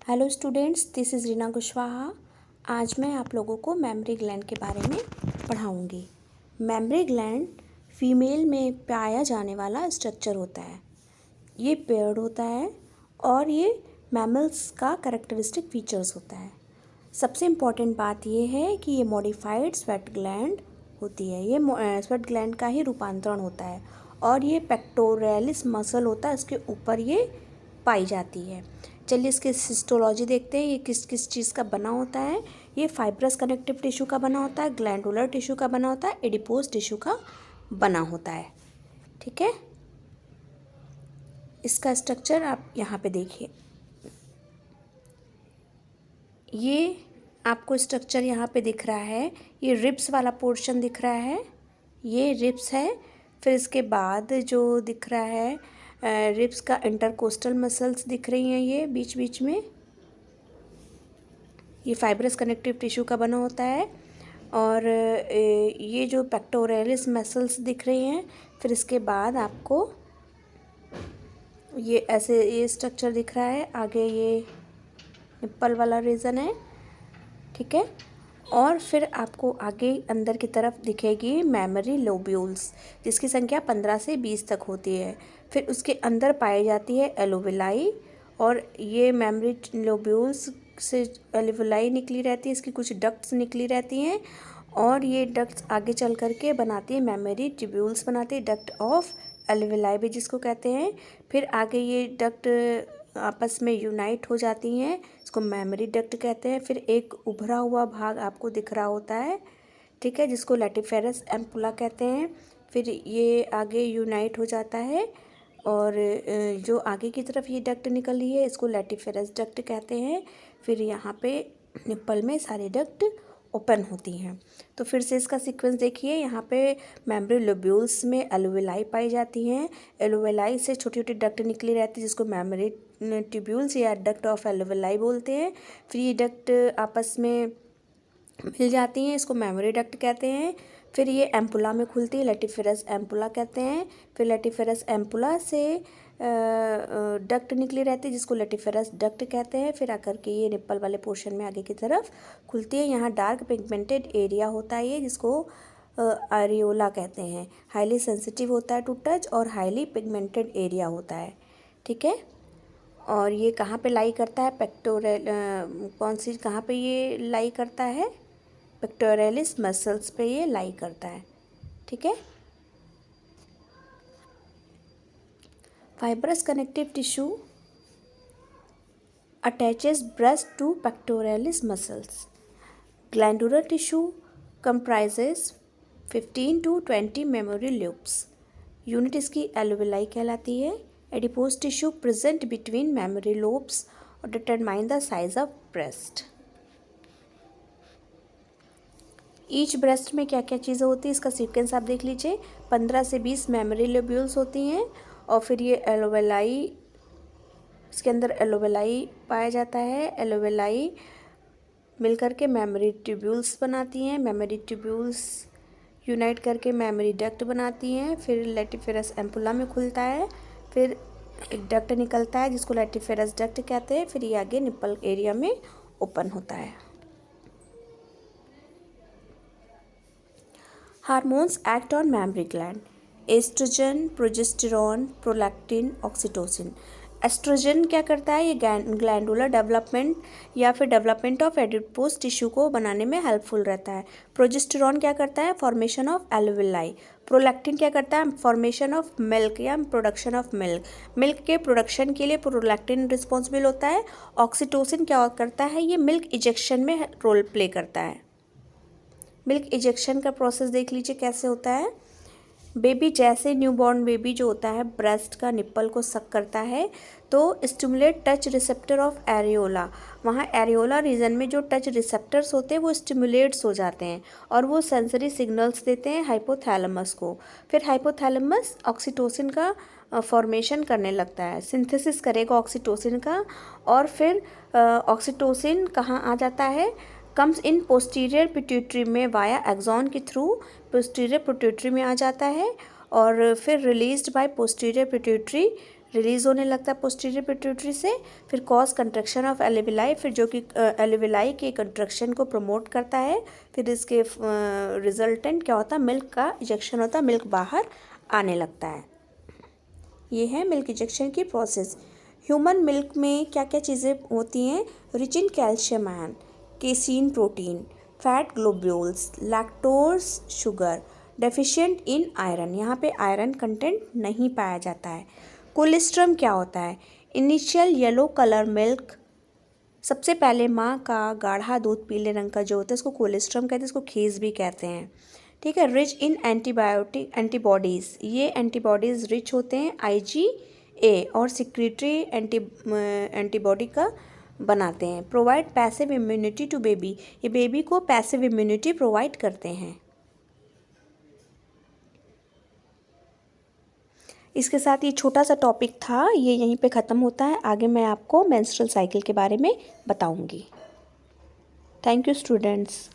Hello students, this is Reena Kushwaha. आज मैं आप लोगों को मेमोरी ग्लैंड के बारे में पढ़ाऊंगी। मेमोरी ग्लैंड फीमेल में पाया जाने वाला स्ट्रक्चर होता है। ये पेयर्ड होता है और ये मैमल्स का कैरेक्टरिस्टिक फीचर्स होता है। सबसे इम्पॉर्टेंट बात ये है कि ये मॉडिफाइड स्वेट ग्लैंड होती है। ये स्वेट ग्लैंड का ही रूपांतरण होता है और ये पेक्टोरलिस मसल होता है, इसके ऊपर ये पाई जाती है। चलिए इसकी सिस्टोलॉजी देखते हैं। ये किस किस चीज़ का बना होता है। ये फाइब्रस कनेक्टिव टिश्यू का बना होता है, ग्लैंडुलर टिश्यू का बना होता है, एडिपोज टिश्यू का बना होता है। ठीक है, इसका स्ट्रक्चर आप यहाँ पे देखिए। ये आपको स्ट्रक्चर यहाँ पे दिख रहा है। ये रिब्स वाला पोर्शन दिख रहा है, ये रिब्स है। फिर इसके बाद जो दिख रहा है रिब्स का इंटरकोस्टल मसल्स दिख रही हैं, ये बीच बीच में। ये फाइब्रस कनेक्टिव टिश्यू का बना होता है। और ये जो पेक्टोरलिस मसल्स दिख रही हैं। फिर इसके बाद आपको ये ऐसे ये स्ट्रक्चर दिख रहा है। आगे ये निप्पल वाला रीजन है, ठीक है। और फिर आपको आगे अंदर की तरफ दिखेगी मेमोरी लोब्यूल्स, जिसकी संख्या 15 से 20 तक होती है। फिर उसके अंदर पाई जाती है एलोविलाई, और ये मेमोरी लोब्यूल्स से एलोविलाई निकली रहती है, इसकी कुछ डक्ट्स निकली रहती हैं, और ये डक्ट्स आगे चल करके बनाती है मेमोरी ट्यूब्यूल्स बनाती है, डक्ट ऑफ एलोविलाई भी जिसको कहते हैं। फिर आगे ये डक्ट आपस में यूनाइट हो जाती हैं, इसको मेमोरी डक्ट कहते हैं। फिर एक उभरा हुआ भाग आपको दिख रहा होता है, ठीक है, जिसको लैटिफेरस एम्पुला कहते हैं। फिर ये आगे यूनाइट हो जाता है, और जो आगे की तरफ ये डक्ट निकल रही है इसको लैटिफेरस डक्ट कहते हैं। फिर यहाँ पे निप्पल में सारे डक्ट ओपन होती हैं। तो फिर से इसका सीक्वेंस देखिए। यहाँ पे मेमोरी लोब्यूल्स में एलोविलाई पाई जाती हैं। एलोविलाई से छोटी छोटी डक्ट निकली रहती है, जिसको मेमोरी ट्यूब्यूल्स या डक्ट ऑफ एलोविलाई बोलते हैं। फिर ये डक्ट आपस में मिल जाती हैं, इसको मेमोरी डक्ट कहते हैं। फिर ये एम्पुला में खुलती है, लैटिफेरस एम्पुला कहते हैं। फिर लैटिफेरस एम्पुला से डक्ट निकली रहती है, जिसको लैटिफेरस डक्ट कहते हैं। फिर आकर के ये निप्पल वाले पोर्शन में आगे की तरफ खुलती है। यहाँ डार्क पिगमेंटेड एरिया होता है, ये जिसको एरियोला कहते हैं। हाईली सेंसिटिव होता है टू टच और हाईली पिगमेंटेड एरिया होता है, ठीक है। और ये कहाँ पे लाई करता है, कौन सी कहाँ पे ये लाई करता है, पेक्टोरलिस मसल्स पे ये लाई करता है, ठीक है। Fibrous connective tissue attaches breast to pectoralis muscles. Glandular tissue comprises 15 to 20 memory lobes. Unit इसकी एलोविलाई कहलाती है। Adipose tissue present between memory lobes और determine the size of breast. Each breast में क्या क्या चीज़ें होती है, इसका सीक्वेंस आप देख लीजिए। 15 से 20 मेमोरी लोब्यूल्स होती हैं, और फिर ये एलोविलाई, इसके अंदर एलोविलाई पाया जाता है। एलोविलाई मिलकर के मेमोरी ट्यूब्यूल्स बनाती हैं। मेमोरी ट्यूब्यूल्स यूनाइट करके मेमोरी डक्ट बनाती हैं। फिर लैटिफेरस एम्पुला में खुलता है, फिर एक डक्ट निकलता है जिसको लैटिफेरस डक्ट कहते हैं। फिर ये आगे निप्पल एरिया में ओपन होता है। Hormones act on mammary gland. Estrogen, progesterone, prolactin, oxytocin. Estrogen क्या करता है, ये ग्लैंडुलर डेवलपमेंट या फिर डेवलपमेंट ऑफ एडिपोज टिश्यू को बनाने में हेल्पफुल रहता है। प्रोजेस्टेरॉन क्या करता है, फॉर्मेशन ऑफ एलोविलाई। प्रोलैक्टिन क्या करता है, फॉर्मेशन ऑफ मिल्क या प्रोडक्शन ऑफ मिल्क। मिल्क के प्रोडक्शन के लिए प्रोलैक्टिन रिस्पॉन्सिबल होता है। ऑक्सीटोसिन क्या करता है, ये मिल्क इजेक्शन में रोल प्ले करता है। मिल्क इजेक्शन का प्रोसेस देख लीजिए कैसे होता है। बेबी, जैसे न्यूबॉर्न बेबी जो होता है ब्रेस्ट का निप्पल को सक करता है, तो stimulate touch receptor of areola, वहाँ एरियोला रीजन में जो टच रिसेप्टर्स होते हैं वो स्टिमुलेट्स हो जाते हैं, और वो सेंसरी सिग्नल्स देते हैं हाइपोथैलेमस को। फिर हाइपोथैलेमस ऑक्सीटोसिन का फॉर्मेशन करने लगता है, सिंथेसिस करेगा ऑक्सीटोसिन का। और फिर ऑक्सीटोसिन कहाँ आ जाता है, कम्स इन पोस्टीरियर पिट्यूटरी में वाया एक्सॉन के थ्रू पोस्टीरियर पिट्यूटरी में आ जाता है, और फिर released by posterior pituitary release होने लगता है पोस्टीरियर पिट्यूटरी से। फिर कॉज कंट्रक्शन ऑफ एल्विलाई, फिर जो कि एल्विलाई के कंट्रक्शन को प्रमोट करता है। फिर इसके रिजल्टेंट क्या होता है, मिल्क का इजेक्शन होता है, मिल्क बाहर आने लगता है। ये है मिल्क इजेक्शन की प्रोसेस। ह्यूमन मिल्क में क्या क्या चीज़ें होती हैं, rich in calcium ion, casein protein, fat globules, lactose sugar, deficient in iron, यहाँ पे आयरन कंटेंट नहीं पाया जाता है। कोलेस्ट्रम क्या होता है, इनिशियल येलो कलर मिल्क, सबसे पहले माँ का गाढ़ा दूध पीले रंग का जो होता है इसको कोलेस्ट्रम कहते हैं, इसको खेस भी कहते हैं। ठीक है। रिच इन एंटीबॉडीज़, ये एंटीबॉडीज़ रिच होते हैं IgA और सिक्रीटरी एंटीबॉडी का बनाते हैं। Provide passive immunity to baby, ये बेबी को पैसिव इम्यूनिटी प्रोवाइड करते हैं। इसके साथ ये छोटा सा टॉपिक था, ये यहीं पे ख़त्म होता है। आगे मैं आपको मेंस्ट्रुअल साइकिल के बारे में बताऊंगी। Thank you students.